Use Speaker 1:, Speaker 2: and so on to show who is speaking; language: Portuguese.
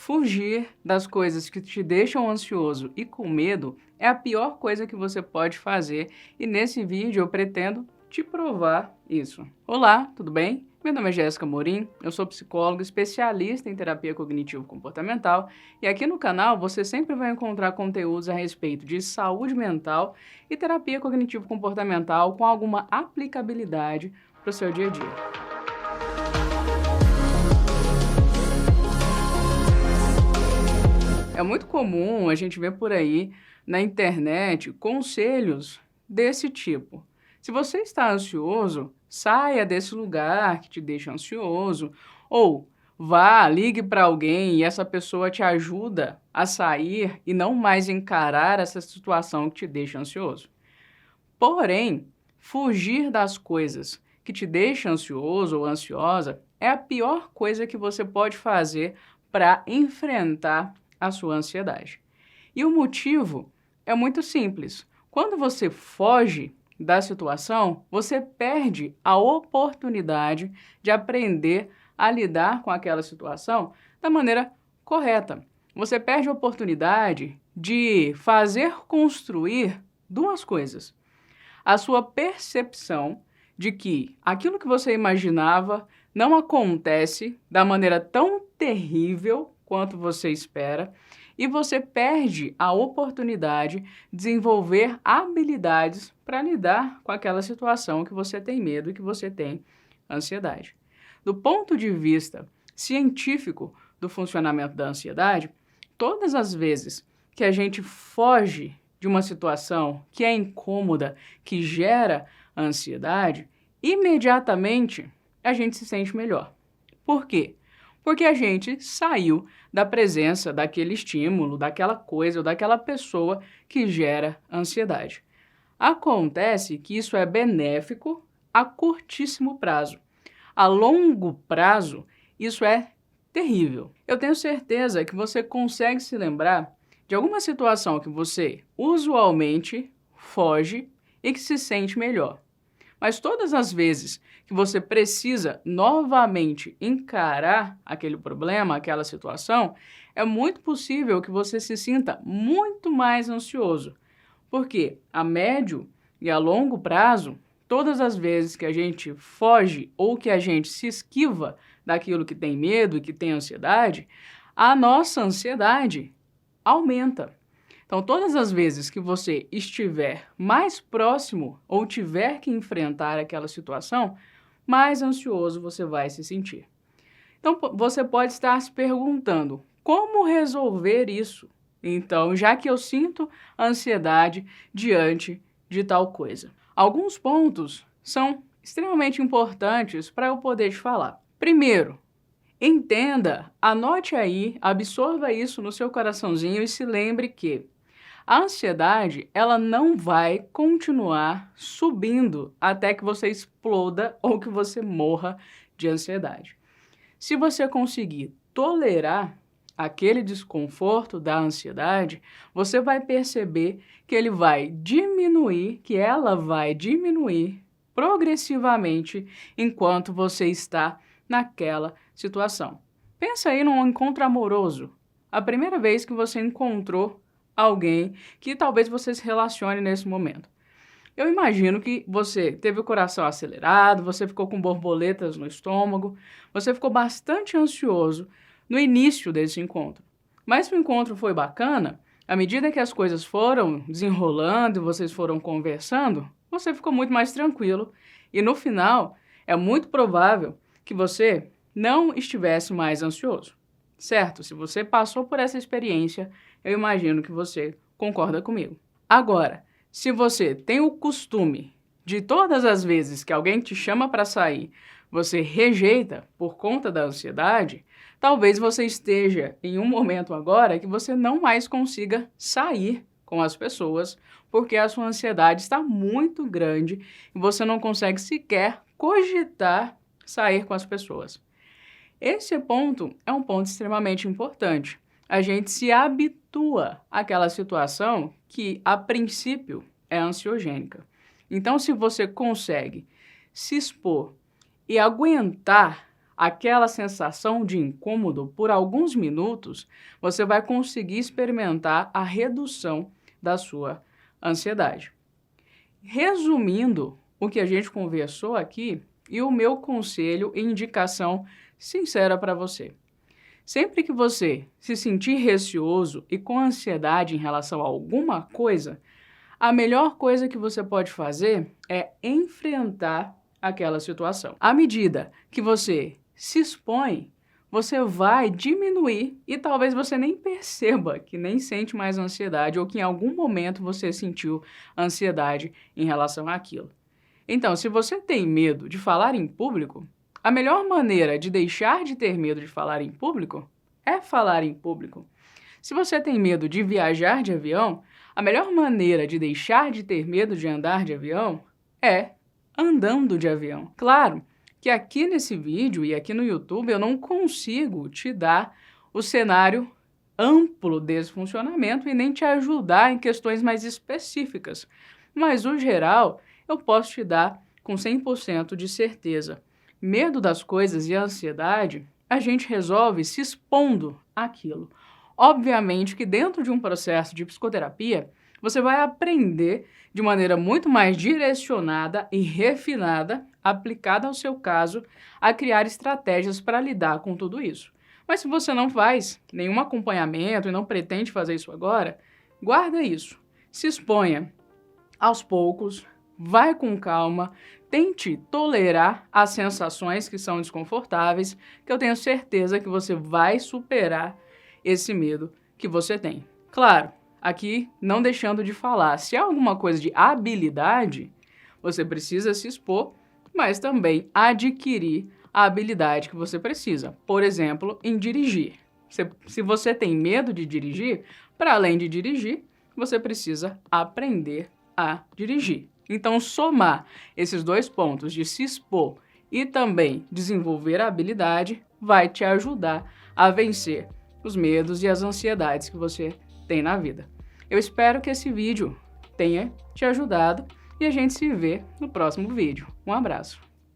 Speaker 1: Fugir das coisas que te deixam ansioso e com medo é a pior coisa que você pode fazer e nesse vídeo eu pretendo te provar isso. Olá, tudo bem? Meu nome é Jéssica Morim, eu sou psicóloga especialista em terapia cognitivo-comportamental e aqui no canal você sempre vai encontrar conteúdos a respeito de saúde mental e terapia cognitivo-comportamental com alguma aplicabilidade para o seu dia a dia. É muito comum a gente ver por aí na internet conselhos desse tipo. Se você está ansioso, saia desse lugar que te deixa ansioso, ou vá, ligue para alguém e essa pessoa te ajuda a sair e não mais encarar essa situação que te deixa ansioso. Porém, fugir das coisas que te deixam ansioso ou ansiosa é a pior coisa que você pode fazer para enfrentar a sua ansiedade. E o motivo é muito simples. Quando você foge da situação, você perde a oportunidade de aprender a lidar com aquela situação da maneira correta. Você perde a oportunidade de fazer construir duas coisas: a sua percepção de que aquilo que você imaginava não acontece da maneira tão terrível quanto você espera, e você perde a oportunidade de desenvolver habilidades para lidar com aquela situação que você tem medo e que você tem ansiedade. Do ponto de vista científico do funcionamento da ansiedade, todas as vezes que a gente foge de uma situação que é incômoda, que gera ansiedade, imediatamente a gente se sente melhor. Por quê? Porque a gente saiu da presença daquele estímulo, daquela coisa ou daquela pessoa que gera ansiedade. Acontece que isso é benéfico a curtíssimo prazo. A longo prazo, isso é terrível. Eu tenho certeza que você consegue se lembrar de alguma situação que você usualmente foge e que se sente melhor. Mas todas as vezes que você precisa novamente encarar aquele problema, aquela situação, é muito possível que você se sinta muito mais ansioso. Porque a médio e a longo prazo, todas as vezes que a gente foge ou que a gente se esquiva daquilo que tem medo e que tem ansiedade, a nossa ansiedade aumenta. Então, todas as vezes que você estiver mais próximo ou tiver que enfrentar aquela situação, mais ansioso você vai se sentir. Então, você pode estar se perguntando, como resolver isso? Então, já que eu sinto ansiedade diante de tal coisa. Alguns pontos são extremamente importantes para eu poder te falar. Primeiro, entenda, anote aí, absorva isso no seu coraçãozinho e se lembre que a ansiedade, ela não vai continuar subindo até que você exploda ou que você morra de ansiedade. Se você conseguir tolerar aquele desconforto da ansiedade, você vai perceber que ele vai diminuir, que ela vai diminuir progressivamente enquanto você está naquela situação. Pensa aí num encontro amoroso. A primeira vez que você encontrou alguém que talvez você se relacione nesse momento. Eu imagino que você teve o coração acelerado, você ficou com borboletas no estômago, você ficou bastante ansioso no início desse encontro. Mas se o encontro foi bacana, à medida que as coisas foram desenrolando e vocês foram conversando, você ficou muito mais tranquilo e no final é muito provável que você não estivesse mais ansioso. Certo? Se você passou por essa experiência, eu imagino que você concorda comigo. Agora, se você tem o costume de todas as vezes que alguém te chama para sair, você rejeita por conta da ansiedade, talvez você esteja em um momento agora que você não mais consiga sair com as pessoas, porque a sua ansiedade está muito grande e você não consegue sequer cogitar sair com as pessoas. Esse ponto é um ponto extremamente importante. A gente se habitua àquela situação que, a princípio, é ansiogênica. Então, se você consegue se expor e aguentar aquela sensação de incômodo por alguns minutos, você vai conseguir experimentar a redução da sua ansiedade. Resumindo o que a gente conversou aqui e o meu conselho e indicação sincera para você. Sempre que você se sentir receoso e com ansiedade em relação a alguma coisa, a melhor coisa que você pode fazer é enfrentar aquela situação. À medida que você se expõe, você vai diminuir e talvez você nem perceba que nem sente mais ansiedade ou que em algum momento você sentiu ansiedade em relação àquilo. Então, se você tem medo de falar em público, a melhor maneira de deixar de ter medo de falar em público é falar em público. Se você tem medo de viajar de avião, a melhor maneira de deixar de ter medo de andar de avião é andando de avião. Claro que aqui nesse vídeo e aqui no YouTube eu não consigo te dar o cenário amplo desse funcionamento e nem te ajudar em questões mais específicas. Mas, no geral, eu posso te dar com 100% de certeza. Medo das coisas e ansiedade, a gente resolve se expondo àquilo. Obviamente que dentro de um processo de psicoterapia, você vai aprender de maneira muito mais direcionada e refinada, aplicada ao seu caso, a criar estratégias para lidar com tudo isso. Mas se você não faz nenhum acompanhamento e não pretende fazer isso agora, guarda isso. Se exponha aos poucos, vai com calma, tente tolerar as sensações que são desconfortáveis, que eu tenho certeza que você vai superar esse medo que você tem. Claro, aqui não deixando de falar, se há alguma coisa de habilidade, você precisa se expor, mas também adquirir a habilidade que você precisa. Por exemplo, em dirigir. Se você tem medo de dirigir, para além de dirigir, você precisa aprender a dirigir. Então, somar esses dois pontos de se expor e também desenvolver a habilidade vai te ajudar a vencer os medos e as ansiedades que você tem na vida. Eu espero que esse vídeo tenha te ajudado e a gente se vê no próximo vídeo. Um abraço!